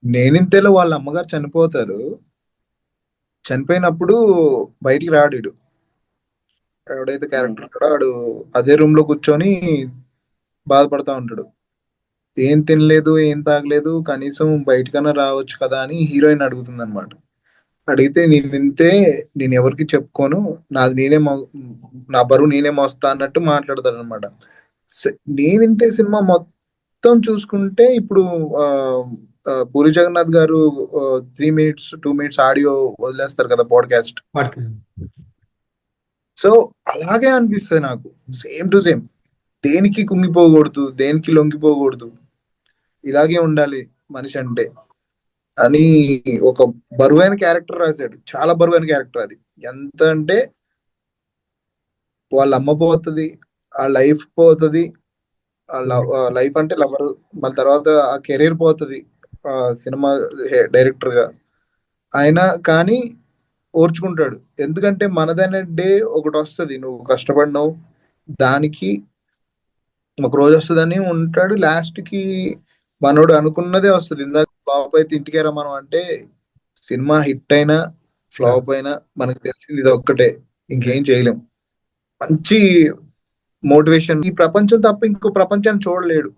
నేనింతేలో వాళ్ళ అమ్మగారు చనిపోతారు. చనిపోయినప్పుడు బయటికి రాడు ఈడు. ఎవడైతే క్యారెక్టర్ ఉంటాడో ఆడు అదే రూమ్ లో కూర్చొని బాధపడతా ఉంటాడు. ఏం తినలేదు, ఏం తాగలేదు, కనీసం బయటికన్నా రావచ్చు కదా అని హీరోయిన్ అడుగుతుంది అనమాట. అడిగితే నేను వింతే, నేను ఎవరికి చెప్పుకోను, నాది నేనే నా బరువు నేనే మోస్తా అన్నట్టు మాట్లాడతాడు అనమాట. నేనింతే సినిమా మొత్తం చూసుకుంటే ఇప్పుడు ఆ, పూరి జగన్నాథ్ గారు 3 మినిట్స్ 2 మినిట్స్ ఆడియో వదిలేస్తారు కదా పాడ్కాస్ట్. వాటికి సో అలాగే అనిపిస్తుంది నాకు. Same to same. దేనికి కుంగిపోకూడదు, దేనికి లొంగిపోకూడదు, ఇలాగే ఉండాలి మనిషి అంటే అని ఒక బరువైన క్యారెక్టర్ రాశాడు. చాలా బరువైన క్యారెక్టర్ అది. ఎంత అంటే వాళ్ళ అమ్మ పోతుంది, ఆ లైఫ్ పోతుంది, ఆ లైఫ్ అంటే లవర్, మళ్ళీ తర్వాత ఆ కెరీర్ పోతుంది ఆ సినిమా డైరెక్టర్ గా. ఆయన కానీ ఓర్చుకుంటాడు. ఎందుకంటే మనదనే డే ఒకటి వస్తుంది, నువ్వు కష్టపడినావు దానికి ఒక రోజు వస్తుందని ఉంటాడు. లాస్ట్ కి మనోడు అనుకున్నదే వస్తుంది. ఇందాక ఫ్లాప్ అయితే ఇంటికేరా మనం అంటే, సినిమా హిట్ అయినా ఫ్లాప్ అయినా మనకు తెలిసింది ఇది ఒక్కటే, ఇంకేం చేయలేం. మంచి మోటివేషన్. ఈ ప్రపంచం తప్ప ఇంకో ప్రపంచాన్ని చూడలేడు.